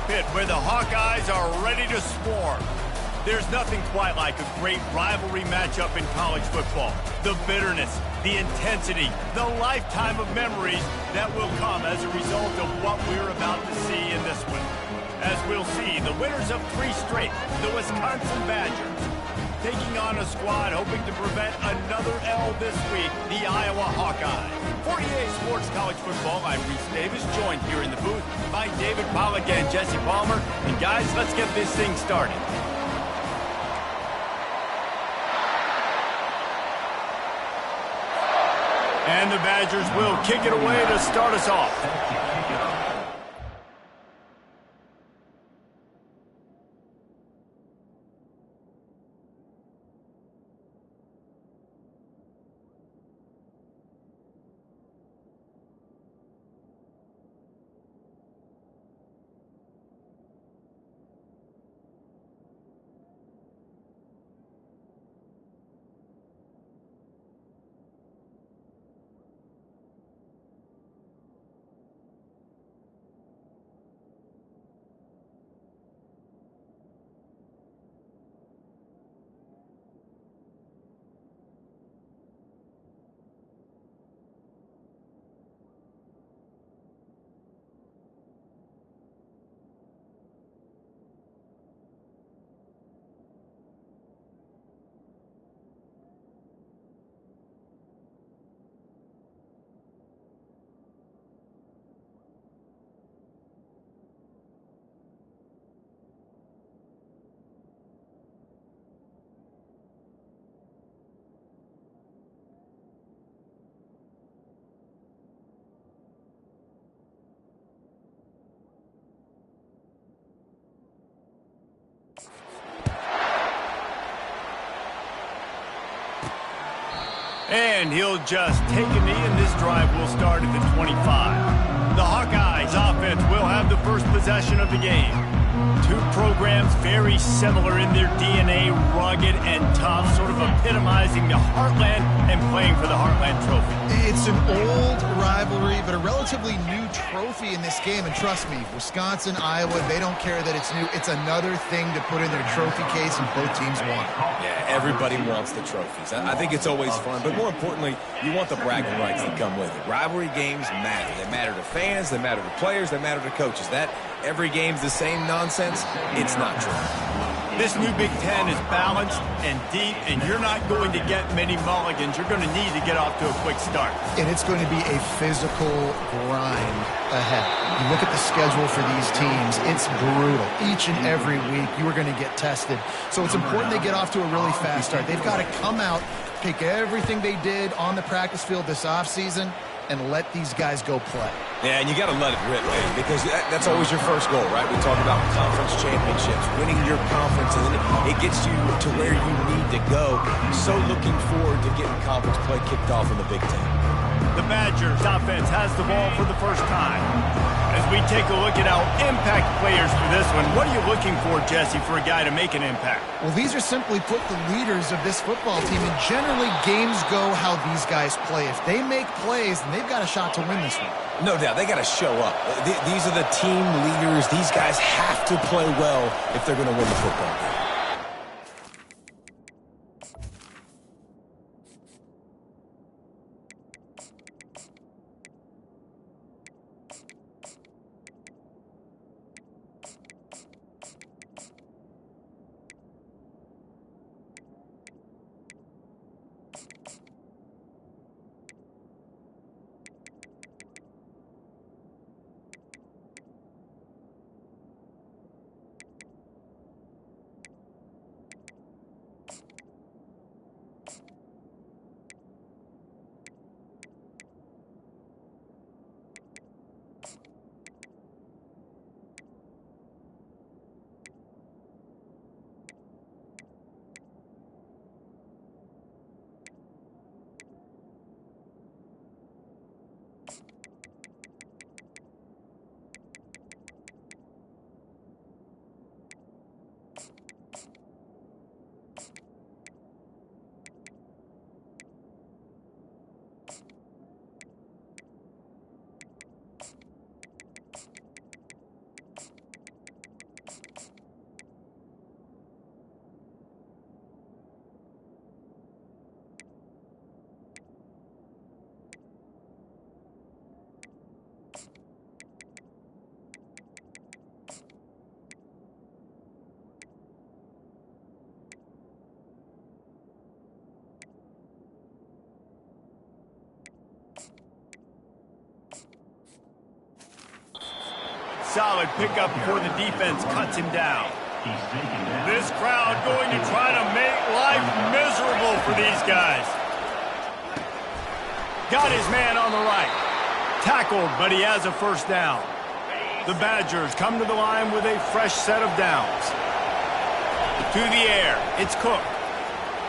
pit where the Hawkeyes are ready to swarm. There's nothing quite like a great rivalry matchup in college football. The bitterness, the intensity, the lifetime of memories that will come as a result of what we're about to see in this one. As we'll see, the winners of 3 straight, the Wisconsin Badgers, taking on a squad hoping to prevent another L this week, the Iowa Hawkeyes. For EA Sports College Football, I'm Reese Davis, joined here in the booth by David Pollack and Jesse Palmer. And guys, let's get this thing started. And the Badgers will kick it away to start us off. And he'll just take a knee, and this drive will start at the 25. The Hawkeyes offense will have the first possession of the game. 2 programs very similar in their DNA, rugged and tough, sort of epitomizing the Heartland and playing for the Heartland Trophy. It's an old rivalry, but a relatively new trophy in this game. And trust me, Wisconsin, Iowa, they don't care that it's new. It's another thing to put in their trophy case, and both teams want it. Yeah, everybody wants the trophies. I think it's always fun, but more importantly, you want the bragging rights that come with it. Rivalry games matter. They matter to fans, they matter to players, they matter to coaches. That every game's the same nonsense, it's not true. This new Big Ten is balanced and deep, and you're not going to get many mulligans. You're going to need to get off to a quick start. And it's going to be a physical grind ahead. You look at the schedule for these teams, it's brutal. Each and every week, you are going to get tested. So it's important they get off to a really fast start. They've got to come out, take everything they did on the practice field this offseason, and let these guys go play. Yeah, and you got to let it rip, man, because that's always your first goal, right? We talk about conference championships, winning your conference, and then it gets you to where you need to go. So looking forward to getting conference play kicked off in the Big Ten. The Badgers offense has the ball for the first time. As we take a look at our impact players for this one, what are you looking for, Jesse, for a guy to make an impact? Well, these are simply put the leaders of this football team, and generally games go how these guys play. If they make plays, then they've got a shot to win this one. No doubt, they got to show up. These are the team leaders. These guys have to play well if they're going to win the football game. solid pickup before the defense cuts him down. This crowd going to try to make life miserable for these guys. Got his man on the right. Tackled, but he has a first down. The Badgers come to the line with a fresh set of downs. To the air, it's Cook.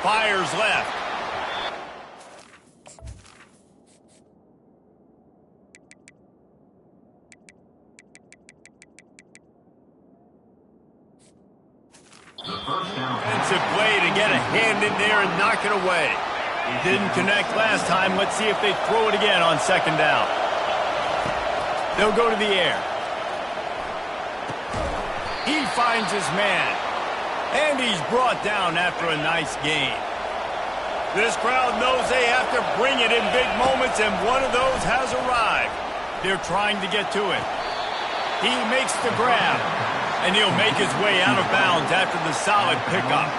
Fires left. Defensive play to get a hand in there and knock it away. Didn't connect last time. Let's see if they throw it again on second down. They'll go to the air. He finds his man. And he's brought down after a nice gain. This crowd knows they have to bring it in big moments, and one of those has arrived. They're trying to get to it. He makes the grab, and he'll make his way out of bounds after the solid pickup.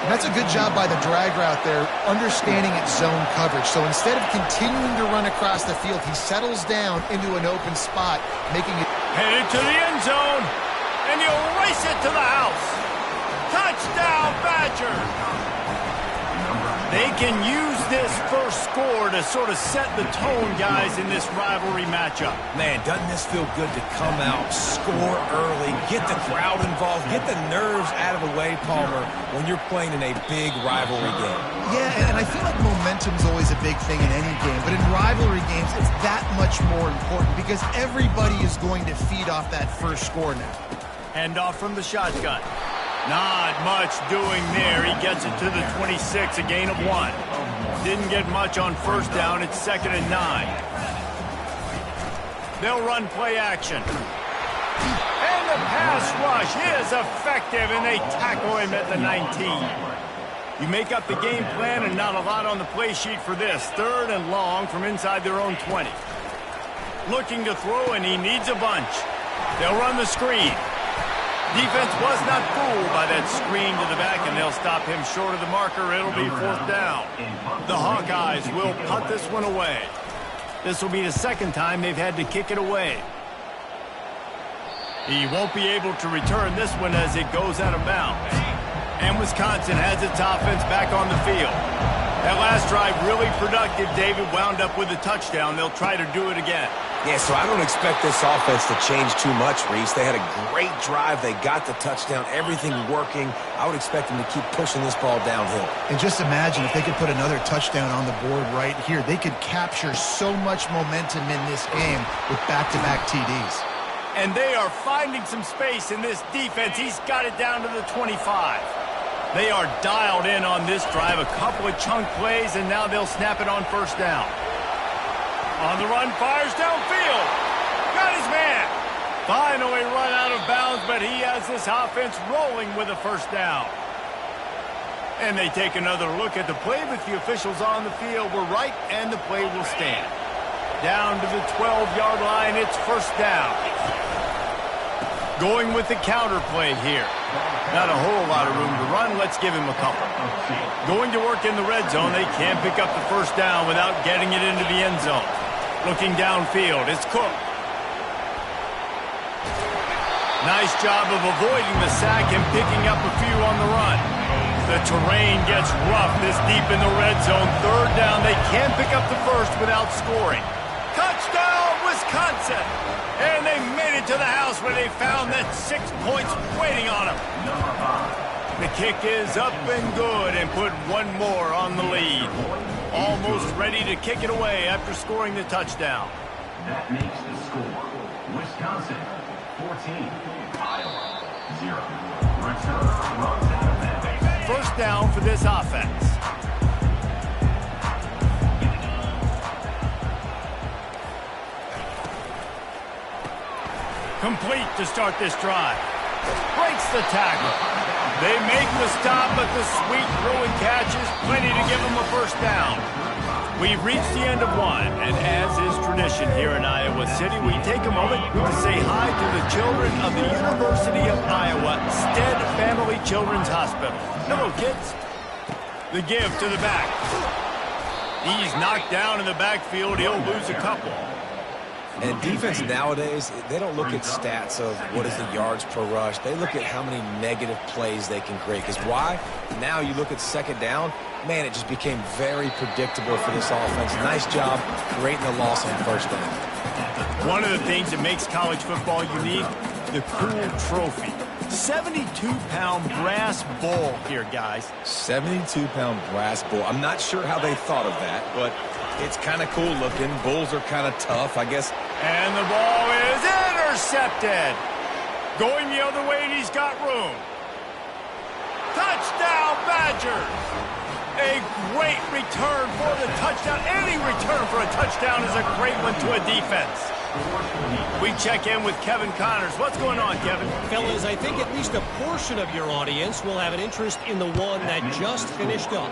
And that's a good job by the drag route there, understanding its zone coverage. So instead of continuing to run across the field, he settles down into an open spot, making it... Headed to the end zone, and he'll race it to the house. Touchdown, Badgers! They can use this first score to sort of set the tone, guys, in this rivalry matchup. Man, doesn't this feel good to come out, score early, get the crowd involved, get the nerves out of the way, Palmer, when you're playing in a big rivalry game? Yeah, and I feel like momentum's always a big thing in any game, but in rivalry games, it's that much more important because everybody is going to feed off that first score now. Hand off from the shotgun. Not much doing there. He gets it to the 26, a gain of 1. Didn't get much on first down. It's 2nd and 9. They'll run play action. And the pass rush is effective, and they tackle him at the 19. You make up the game plan, and not a lot on the play sheet for this. 3rd and long from inside their own 20. Looking to throw, and he needs a bunch. They'll run the screen. Defense was not fooled by that screen to the back, and they'll stop him short of the marker. It'll be 4th down. The Hawkeyes will punt this one away. This will be the 2nd time they've had to kick it away. He won't be able to return this one as it goes out of bounds. And Wisconsin has its offense back on the field. That last drive really productive. David wound up with a touchdown. They'll try to do it again. Yeah, so I don't expect this offense to change too much, Reese. They had a great drive. They got the touchdown. Everything working. I would expect them to keep pushing this ball downhill. And just imagine if they could put another touchdown on the board right here. They could capture so much momentum in this game with back-to-back TDs. And they are finding some space in this defense. He's got it down to the 25. They are dialed in on this drive. A couple of chunk plays, and now they'll snap it on first down. On the run, fires downfield. Got his man. Finally run out of bounds, but he has this offense rolling with a first down. And they take another look at the play, but the officials on the field were right, and the play will stand. Down to the 12-yard line, it's first down. Going with the counter play here. Not a whole lot of room to run. Let's give him a couple. Going to work in the red zone. They can't pick up the first down without getting it into the end zone. Looking downfield, it's Cook. Nice job of avoiding the sack and picking up a few on the run. The terrain gets rough this deep in the red zone. 3rd down, they can't pick up the first without scoring. Touchdown, Wisconsin! And they made it to the house where they found that 6 points waiting on them. The kick is up and good and put one more on the lead. Almost ready to kick it away after scoring the touchdown. That makes the score. Wisconsin, 14. Iowa, 0. Return runs out of that. First down for this offense. Complete to start this drive. Breaks the tackle. They make the stop, but the sweet throw and catch is plenty to give them a first down. We've reached the end of one, and as is tradition here in Iowa City, we take a moment to say hi to the children of the University of Iowa Stead Family Children's Hospital. Hello, kids. The give to the back. He's knocked down in the backfield. He'll lose a couple. And defense nowadays, they don't look at stats of what is the yards per rush. They look at how many negative plays they can create. Because why? Now you look at second down, man, it just became very predictable for this offense. Nice job creating the loss on first down. One of the things that makes college football unique, the cool trophy. 72-pound brass bull here, guys. 72-pound brass bull. I'm not sure how they thought of that, but it's kind of cool looking. Bulls are kind of tough, I guess. And the ball is intercepted. Going the other way, and he's got room. Touchdown, Badgers. A great return for the touchdown. Any return for a touchdown is a great one to a defense. We check in with Kevin Connors. What's going on, Kevin? Fellas, I think at least a portion of your audience will have an interest in the one that just finished up.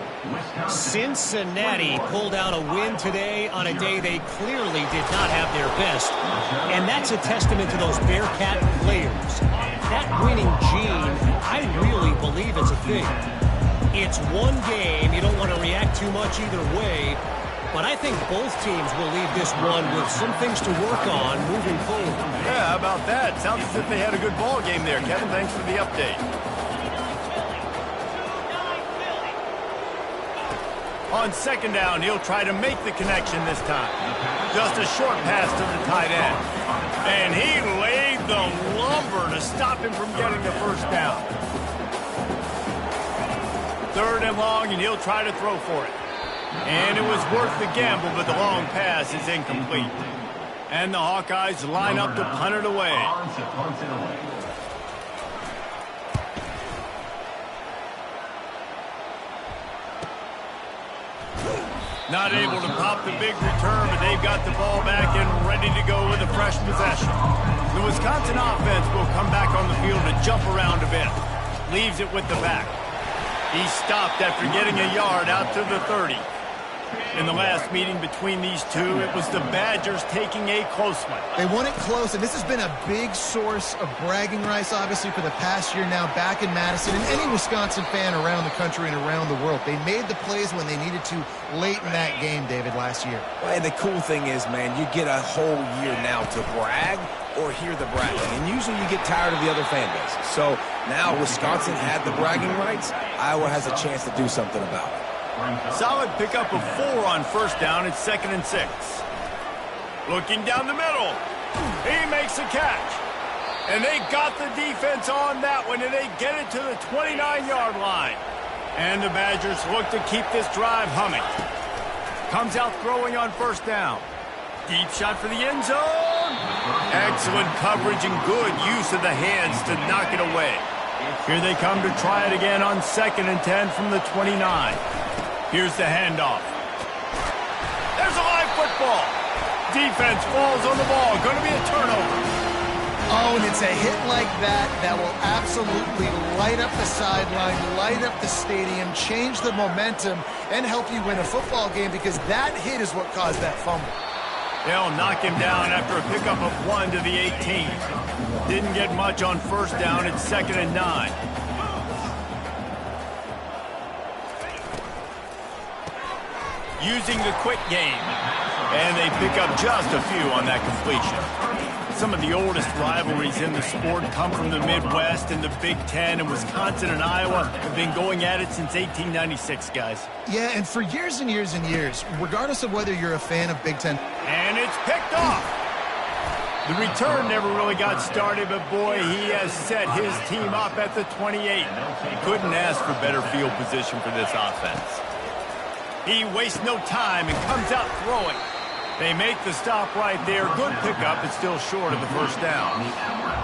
Cincinnati pulled out a win today on a day they clearly did not have their best. And that's a testament to those Bearcat players. That winning gene, I really believe it's a thing. It's one game. You don't want to react too much either way. But I think both teams will leave this one with some things to work on moving forward. Yeah, how about that? Sounds as if they had a good ball game there. Kevin, thanks for the update. On second down, he'll try to make the connection this time. Just a short pass to the tight end. And he laid the lumber to stop him from getting the first down. Third and long, and he'll try to throw for it. And it was worth the gamble, but the long pass is incomplete. And the Hawkeyes line up to punt it away. Not able to pop the big return, but they've got the ball back and ready to go with a fresh possession. The Wisconsin offense will come back on the field to jump around a bit. Leaves it with the back. He stopped after getting a yard out to the 30. In the last meeting between these two, it was the Badgers taking a close one. They won it close, and this has been a big source of bragging rights, obviously, for the past year now back in Madison, and any Wisconsin fan around the country and around the world. They made the plays when they needed to late in that game, David, last year. Well, and the cool thing is, man, you get a whole year now to brag or hear the bragging. And usually you get tired of the other fan base. So now Wisconsin had the bragging rights. Iowa has a chance to do something about it. Solid pickup of 4 on first down. It's 2nd and 6. Looking down the middle. He makes a catch. And they got the defense on that one, and they get it to the 29-yard line. And the Badgers look to keep this drive humming. Comes out throwing on first down. Deep shot for the end zone. Excellent coverage and good use of the hands to knock it away. Here they come to try it again on 2nd and 10 from the 29. Here's the handoff. There's a live football. Defense falls on the ball. Going to be a turnover. Oh, and it's a hit like that that will absolutely light up the sideline, light up the stadium, change the momentum, and help you win a football game because that hit is what caused that fumble. They'll knock him down after a pickup of 1 to the 18. Didn't get much on first down. It's 2nd and 9. Using the quick game. And they pick up just a few on that completion. Some of the oldest rivalries in the sport come from the Midwest, and the Big Ten, and Wisconsin and Iowa have been going at it since 1896, guys. Yeah, and for years and years and years, regardless of whether you're a fan of Big Ten. And it's picked off. The return never really got started, but boy, he has set his team up at the 28. Couldn't ask for better field position for this offense. He wastes no time and comes out throwing. They make the stop right there. Good pickup, but still short of the first down.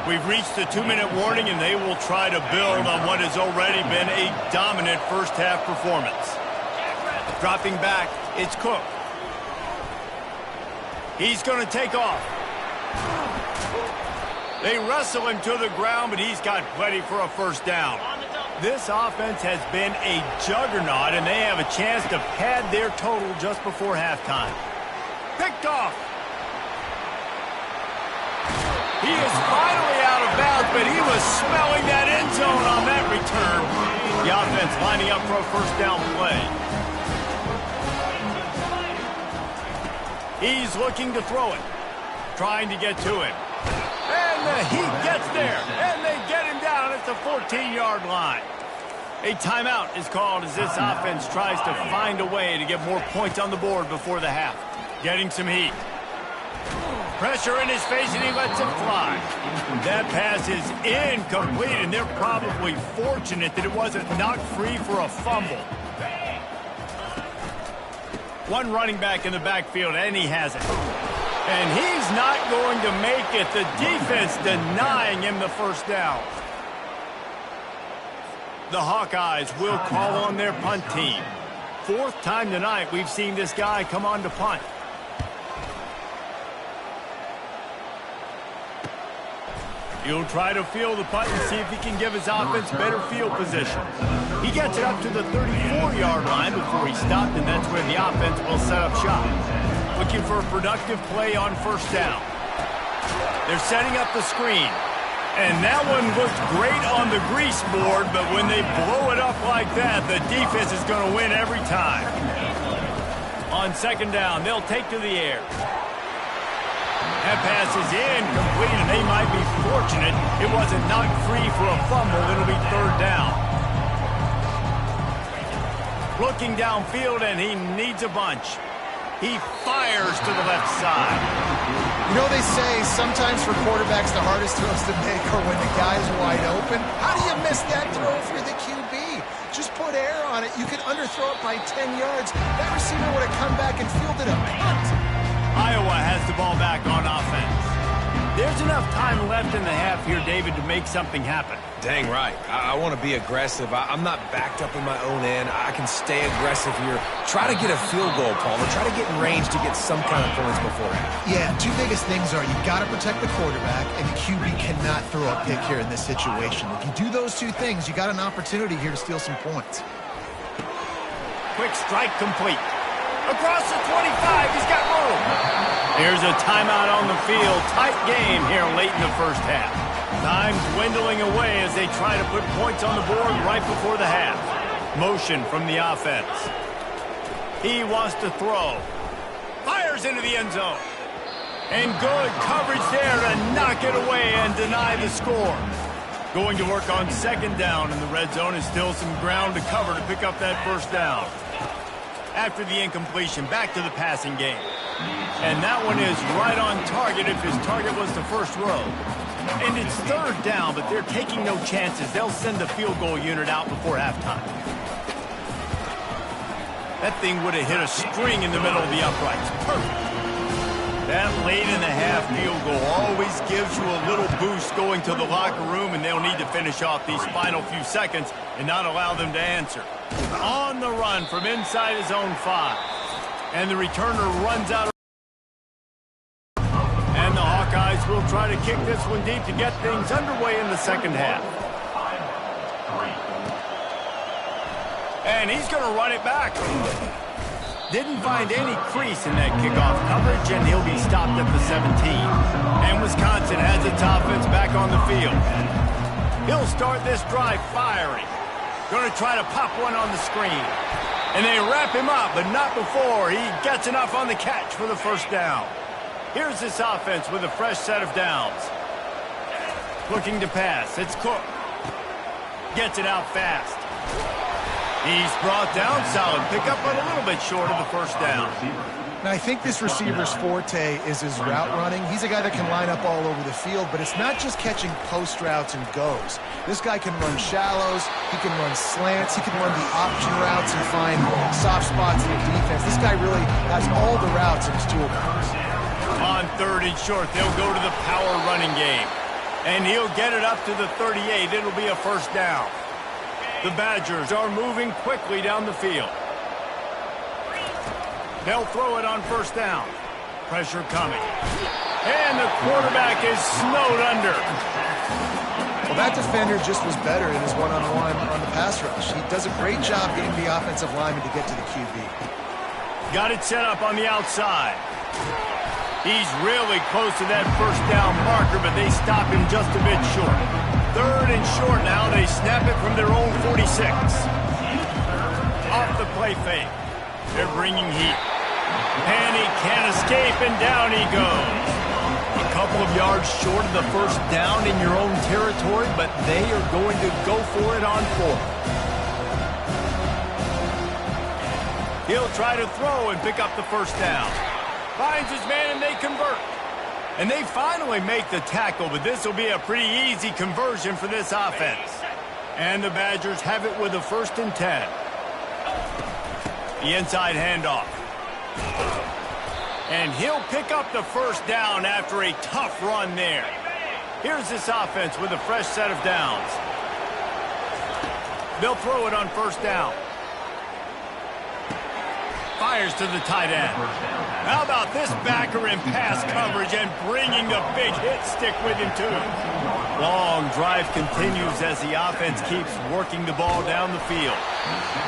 We've reached the 2-minute warning, and they will try to build on what has already been a dominant first-half performance. Dropping back, it's Cook. He's going to take off. They wrestle him to the ground, but he's got plenty for a first down. This offense has been a juggernaut, and they have a chance to pad their total just before halftime. Picked off. He is finally out of bounds, but he was smelling that end zone on that return. The offense lining up for a first down play. He's looking to throw it. trying to get to him. And he gets there, and they get him down at the 14-yard line. A timeout is called as this offense tries to find a way to get more points on the board before the half. Getting some heat. Pressure in his face, and he lets it fly. That pass is incomplete, and they're probably fortunate that it wasn't knocked free for a fumble. One running back in the backfield, and he has it. And he's not going to make it. The defense denying him the first down. The Hawkeyes will call on their punt team. Fourth time tonight we've seen this guy come on to punt. He'll try to field the punt and see if he can give his offense better field position. He gets it up to the 34-yard line before he stopped, and that's where the offense will set up shop. Looking for a productive play on first down. They're setting up the screen. And that one looked great on the grease board, but when they blow it up like that, the defense is going to win every time. On second down, they'll take to the air. That pass is incomplete, and they might be fortunate it wasn't knocked free for a fumble. It'll be third down. Looking downfield, and he needs a bunch. He fires to the left side. You know, they say sometimes for quarterbacks the hardest throws to make are when the guy's wide open. How do you miss that throw if you're the QB? Just put air on it. You could underthrow it by 10 yards. That receiver would have come back and fielded a punt. Iowa has the ball back on offense. There's enough time left in the half here, David, to make something happen. Dang right. I want to be aggressive. I'm not backed up in my own end. I can stay aggressive here. Try to get a field goal, Palmer. Try to get in range to get some kind of points beforehand. Yeah, two biggest things are you've got to protect the quarterback, and the QB cannot throw a pick here in this situation. If you do those two things, you got an opportunity here to steal some points. Quick strike complete. Across the 25, he's got room. Here's a timeout on the field. Tight game here late in the first half. Time dwindling away as they try to put points on the board right before the half. Motion from the offense. He wants to throw. Fires into the end zone. And good coverage there to knock it away and deny the score. Going to work on second down in the red zone is still some ground to cover to pick up that first down. After the incompletion, back to the passing game. And that one is right on target if his target was the first row. And it's third down, but they're taking no chances. They'll send the field goal unit out before halftime. That thing would have hit a string in the middle of the uprights. Perfect. That late in the half field goal always gives you a little boost going to the locker room, and they'll need to finish off these final few seconds and not allow them to answer. On the run from inside his own 5. And the returner runs out. And the Hawkeyes will try to kick this one deep to get things underway in the second half. And he's going to run it back. Didn't find any crease in that kickoff coverage, and he'll be stopped at the 17. And Wisconsin has its offense back on the field. He'll start this drive firing. Going to try to pop one on the screen. And they wrap him up, but not before he gets enough on the catch for the first down. Here's this offense with a fresh set of downs. Looking to pass. It's Cook. Gets it out fast. He's brought down. Solid pickup, but a little bit short of the first down. Now, I think this receiver's forte is his route running. He's a guy that can line up all over the field, but it's not just catching post routes and goes. This guy can run shallows, he can run slants, he can run the option routes and find soft spots in the defense. This guy really has all the routes in his toolbox. On third and short, they'll go to the power running game. And he'll get it up to the 38. It'll be a first down. The Badgers are moving quickly down the field. They'll throw it on first down. Pressure coming. And the quarterback is snowed under. Well, that defender just was better in his one-on-one on the pass rush. He does a great job getting the offensive lineman to get to the QB. Got it set up on the outside. He's really close to that first down marker, but they stop him just a bit short. Third and short now. They snap it from their own 46. Off the play fake. They're bringing heat. And he can't escape, and down he goes. couple of yards short of the first down in your own territory, but they are going to go for it on 4th. He'll try to throw and pick up the first down. Finds his man and they convert. And they finally make the tackle, but this will be a pretty easy conversion for this offense. And the Badgers have it with a 1st and 10. The inside handoff. And he'll pick up the first down after a tough run there. Here's this offense with a fresh set of downs. They'll throw it on 1st down. Fires to the tight end. How about this backer in pass coverage and bringing the big hit stick with him too. Long drive continues as the offense keeps working the ball down the field.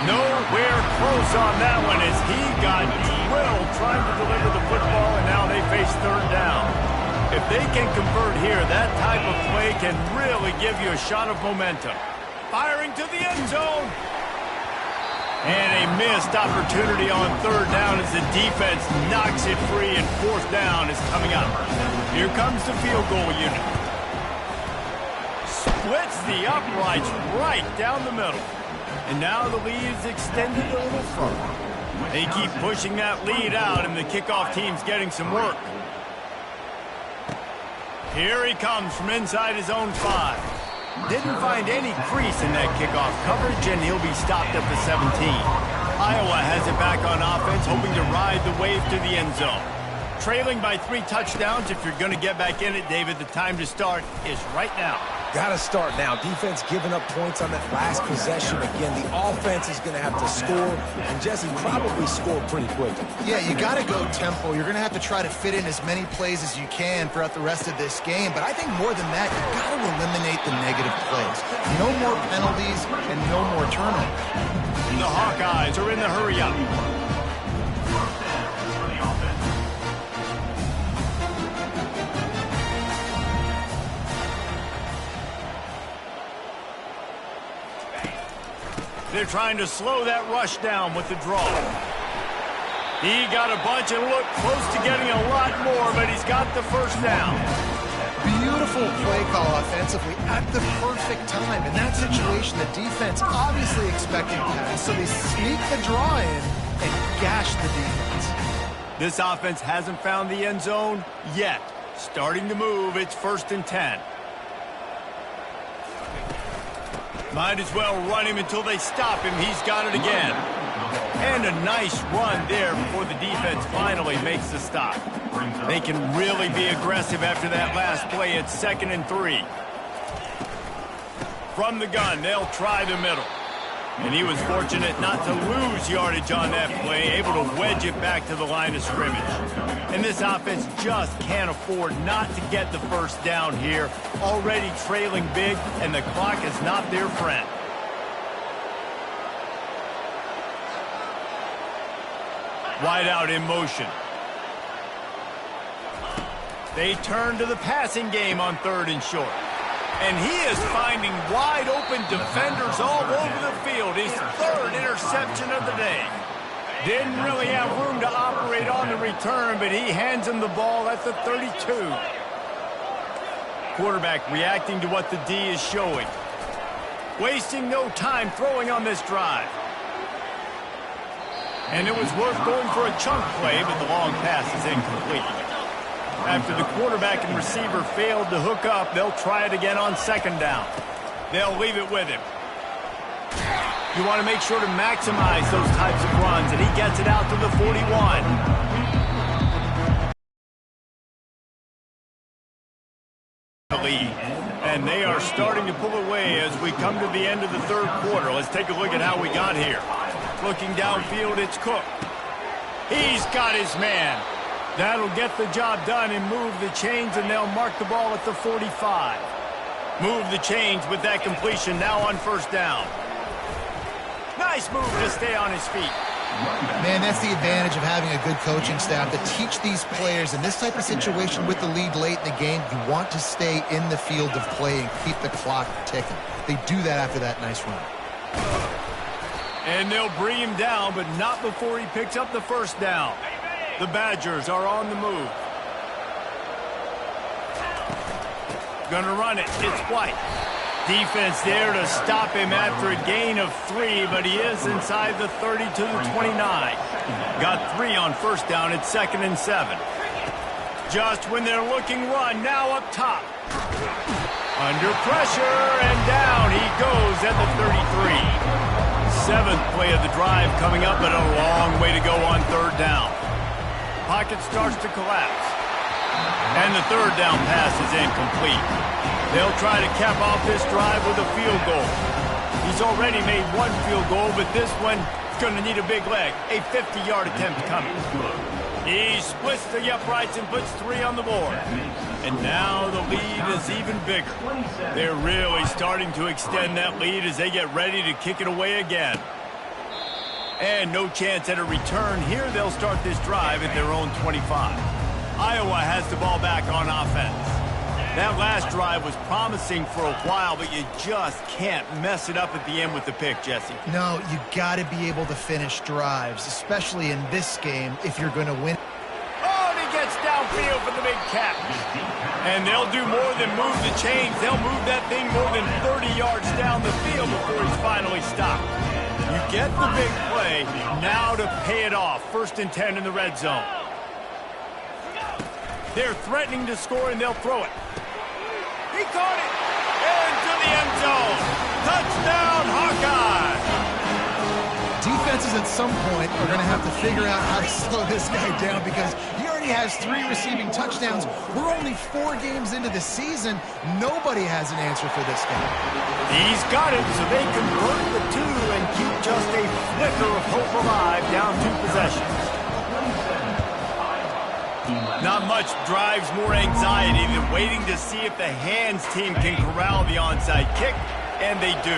Nowhere close on that one as he got drilled trying to deliver the football, and now they face 3rd down. If they can convert here, that type of play can really give you a shot of momentum. Firing to the end zone. And a missed opportunity on 3rd down as the defense knocks it free, and 4th down is coming up. Here comes the field goal unit. Splits the uprights right down the middle. And now the lead is extended a little further. They keep pushing that lead out, and the kickoff team's getting some work. Here he comes from inside his own 5. Didn't find any crease in that kickoff coverage, and he'll be stopped at the 17. Iowa has it back on offense, hoping to ride the wave to the end zone. Trailing by 3 touchdowns. If you're going to get back in it, David, the time to start is right now. Got to start now. Defense giving up points on that last possession. Again, the offense is going to have to score, and Jesse probably score pretty quickly. Yeah, you got to go tempo. You're going to have to try to fit in as many plays as you can throughout the rest of this game. But I think more than that, you got to eliminate the negative plays. No more penalties and no more turnovers. The Hawkeyes are in the hurry-up. They're trying to slow that rush down with the draw. He got a bunch and looked close to getting a lot more, but he's got the first down. Beautiful play call offensively at the perfect time. In that situation, the defense obviously expecting pass, so they sneak the draw in and gash the defense. This offense hasn't found the end zone yet. Starting to move, it's 1st and 10. Might as well run him until they stop him. He's got it again. And a nice run there before the defense finally makes the stop. They can really be aggressive after that last play. It's 2nd and 3. From the gun, they'll try the middle. And he was fortunate not to lose yardage on that play, able to wedge it back to the line of scrimmage. And this offense just can't afford not to get the first down here. Already trailing big, and the clock is not their friend. Wide out in motion. They turn to the passing game on 3rd and short. And he is finding wide open defenders all over the field. His 3rd interception of the day. Didn't really have room to operate on the return, but he hands him the ball at the 32. Quarterback reacting to what the D is showing. Wasting no time throwing on this drive. And it was worth going for a chunk play, but the long pass is incomplete. After the quarterback and receiver failed to hook up, they'll try it again on 2nd down. They'll leave it with him. You want to make sure to maximize those types of runs, and he gets it out to the 41. And they are starting to pull away as we come to the end of the 3rd quarter. Let's take a look at how we got here. Looking downfield, it's Cook. He's got his man. That'll get the job done and move the chains, and they'll mark the ball at the 45. Move the chains with that completion now on 1st down. Nice move to stay on his feet. Man, that's the advantage of having a good coaching staff to teach these players in this type of situation with the lead late in the game. You want to stay in the field of play and keep the clock ticking. They do that after that nice run. And they'll bring him down, but not before he picks up the first down. The Badgers are on the move. Gonna run it. It's White. Defense there to stop him after a gain of 3, but he is inside the 30 to the 29. Got 3 on first down. It's 2nd and 7. Just when they're looking run, now up top. Under pressure, and down he goes at the 33. 7th play of the drive coming up, but a long way to go on 3rd down. Pocket starts to collapse. And the 3rd down pass is incomplete. They'll try to cap off this drive with a field goal. He's already made 1 field goal, but this one is going to need a big leg. A 50-yard attempt coming. He splits the uprights and puts 3 on the board. And now the lead is even bigger. They're really starting to extend that lead as they get ready to kick it away again. And no chance at a return. Here they'll start this drive at their own 25. Iowa has the ball back on offense. That last drive was promising for a while, but you just can't mess it up at the end with the pick, Jesse. No, you got to be able to finish drives, especially in this game if you're going to win. Oh, and he gets downfield for the big catch. And they'll do more than move the chains. They'll move that thing more than 30 yards down the field before he's finally stopped. You get the big play, now to pay it off. 1st and 10 in the red zone. They're threatening to score, and they'll throw it. He caught it into the end zone. Touchdown, Hawkeye. Defenses at some point are going to have to figure out how to slow this guy down because he already has 3 receiving touchdowns. We're only 4 games into the season. Nobody has an answer for this guy. He's got it, so they convert the 2 and keep just a flicker of hope alive down 2 possessions. Not much drives more anxiety than waiting to see if the hands team can corral the onside kick, and they do.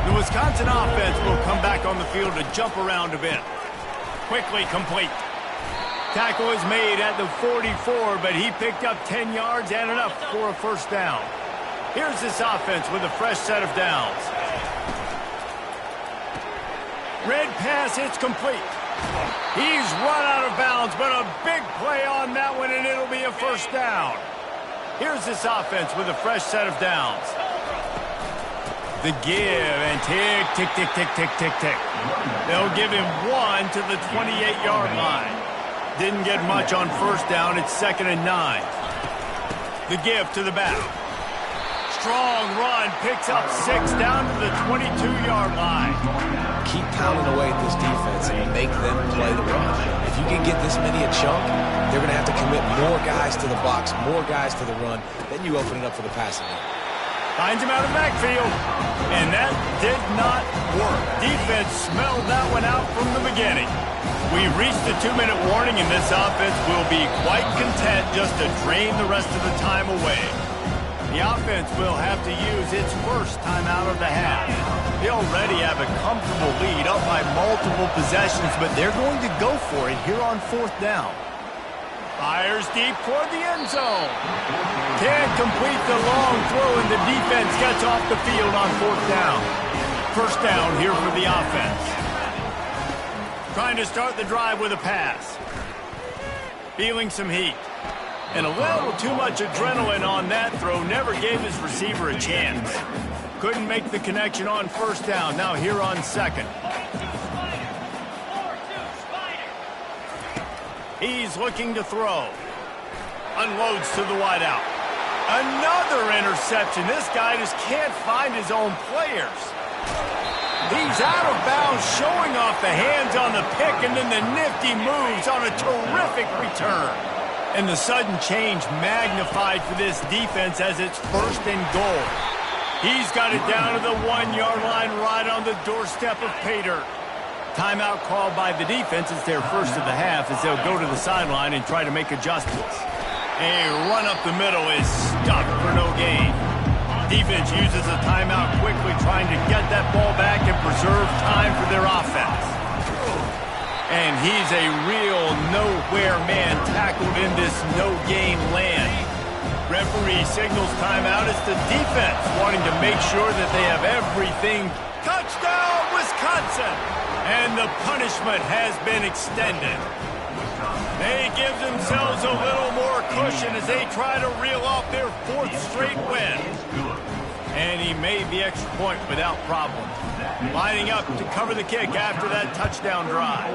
The Wisconsin offense will come back on the field to jump around a bit. Quickly complete. Tackle is made at the 44, but he picked up 10 yards and enough for a 1st down. Here's this offense with a fresh set of downs. Red pass, it's complete. He's run out of bounds, but a big play on that one, and it'll be a 1st down. Here's this offense with a fresh set of downs. The give, and tick, tick, tick, tick, tick, tick, tick. They'll give him 1 to the 28-yard line. Didn't get much on 1st down. It's 2nd and 9. The give to the back. Strong run, picks up 6 down to the 22-yard line. Keep pounding away at this defense and make them play the run. If you can get this many a chunk, they're going to have to commit more guys to the box, more guys to the run. Then you open it up for the passing game. Finds him out of the backfield, and that did not work. Defense smelled that one out from the beginning. We've reached the 2-minute warning, and this offense will be quite content just to drain the rest of the time away. The offense will have to use its first timeout of the half. They already have a comfortable lead up by multiple possessions, but they're going to go for it here on 4th down. Fires deep toward the end zone. Can't complete the long throw, and the defense gets off the field on 4th down. 1st down here for the offense. Trying to start the drive with a pass. Feeling some heat. And a little too much adrenaline on that throw. Never gave his receiver a chance. Couldn't make the connection on 1st down. Now here on 2nd. He's looking to throw. Unloads to the wideout. Another interception. This guy just can't find his own players. He's out of bounds, showing off the hands on the pick, and then the nifty moves on a terrific return. And the sudden change magnified for this defense as it's 1st and goal. He's got it down to the 1-yard line right on the doorstep of pay dirt. Timeout called by the defense. It's their first of the half as they'll go to the sideline and try to make adjustments. A run up the middle is stopped for no gain. Defense uses a timeout quickly, trying to get that ball back and preserve time for their offense. And he's a real nowhere man tackled in this no-game land. Referee signals timeout. It's the defense wanting to make sure that they have everything. Touchdown, Wisconsin! And the punishment has been extended. They give themselves a little more cushion as they try to reel off their 4th straight win. And he made the extra point without problem. Lining up to cover the kick after that touchdown drive.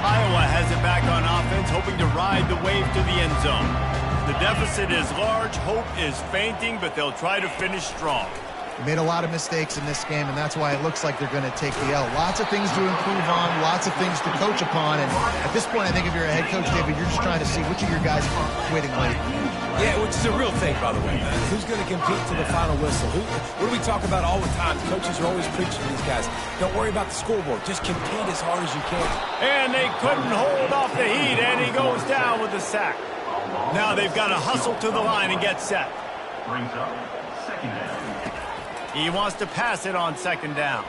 Iowa has it back on offense, hoping to ride the wave to the end zone. The deficit is large, hope is fainting, but they'll try to finish strong. Made a lot of mistakes in this game, and that's why it looks like they're going to take the L. Lots of things to improve on, lots of things to coach upon, and at this point, I think if you're a head coach, David, you're just trying to see which of your guys are quitting late. Yeah, which is a real thing, by the way, man. Who's going to compete to the final whistle? What do we talk about all the time? Coaches are always preaching to these guys. Don't worry about the scoreboard. Just compete as hard as you can. And they couldn't hold off the heat, and he goes down with a sack. Now they've got to hustle to the line and get set. Brings up second down. He wants to pass it on second down.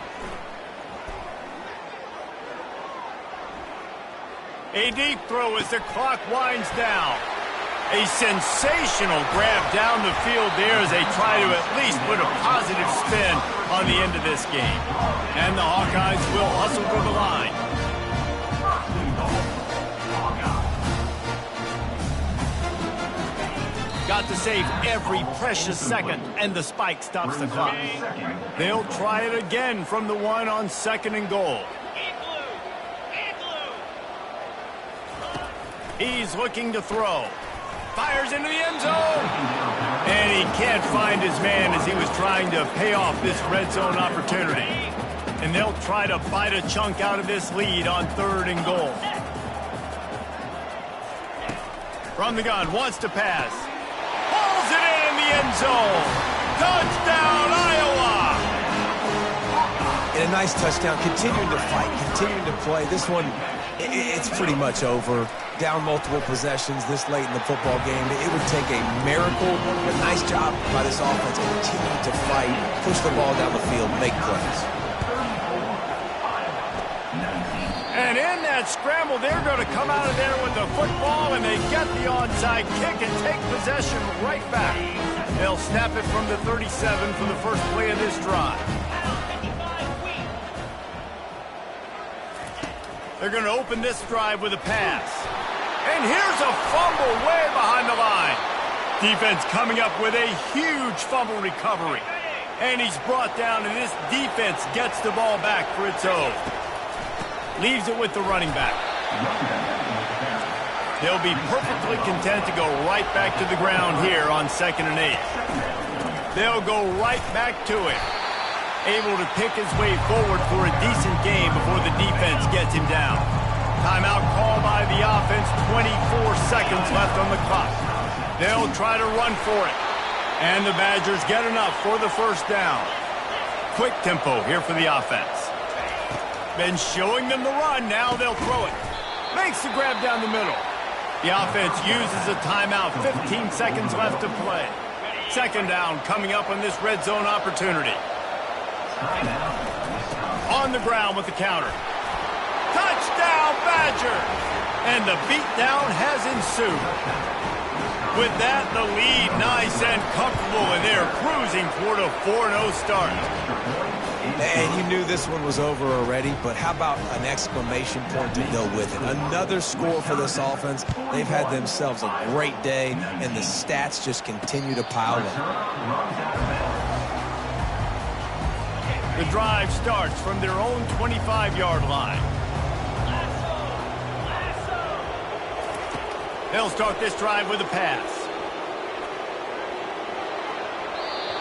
A deep throw as the clock winds down. A sensational grab down the field there as they try to at least put a positive spin on the end of this game. And the Hawkeyes will hustle to the line. Got to save every precious second, and the spike stops the clock. They'll try it again from the 1 on 2nd and goal. He's looking to throw. Fires into the end zone. And he can't find his man as he was trying to pay off this red zone opportunity. And they'll try to bite a chunk out of this lead on 3rd and goal. From the gun, wants to pass. Pulls it in the end zone. Touchdown, Iowa! And a nice touchdown. Continuing to fight, continuing to play. This one, it's pretty much over. Down multiple possessions this late in the football game. It would take a miracle. A nice job by this offense. Continue to fight, push the ball down the field, make plays. And in that scramble, they're going to come out of there with the football, and they get the onside kick and take possession right back. They'll snap it from the 37 for the first play of this drive. They're going to open this drive with a pass. And here's a fumble way behind the line. Defense coming up with a huge fumble recovery. And he's brought down, and this defense gets the ball back for its own. Leaves it with the running back. They'll be perfectly content to go right back to the ground here on 2nd and 8. They'll go right back to it. Able to pick his way forward for a decent game before the defense gets him down. Timeout call by the offense, 24 seconds left on the clock. They'll try to run for it. And the Badgers get enough for the first down. Quick tempo here for the offense. Been showing them the run, now they'll throw it. Makes the grab down the middle. The offense uses a timeout, 15 seconds left to play. 2nd down coming up on this red zone opportunity. On the ground with the counter. Touchdown, Badger! And the beatdown has ensued. With that, the lead nice and comfortable, and they're cruising toward a 4-0 start. And you knew this one was over already, but how about an exclamation point to go with it? Another score for this offense. They've had themselves a great day, and the stats just continue to pile in. The drive starts from their own 25-yard line. They'll start this drive with a pass.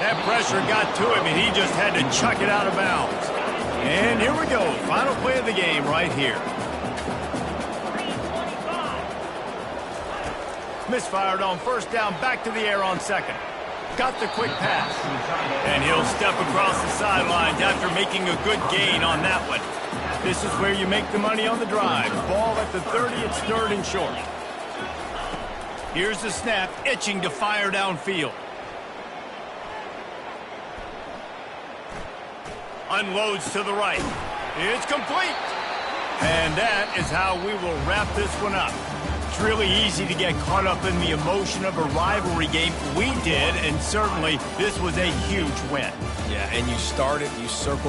That pressure got to him, and he just had to chuck it out of bounds. And here we go. Final play of the game right here. Misfired on 1st down, back to the air on 2nd. Got the quick pass. And he'll step across the sidelines after making a good gain on that one. This is where you make the money on the drive. Ball at the 30, it's 3rd and short. Here's the snap, itching to fire downfield. Unloads to the right. It's complete. And that is how we will wrap this one up. It's really easy to get caught up in the emotion of a rivalry game. We did, and certainly this was a huge win. Yeah, and you started, you circled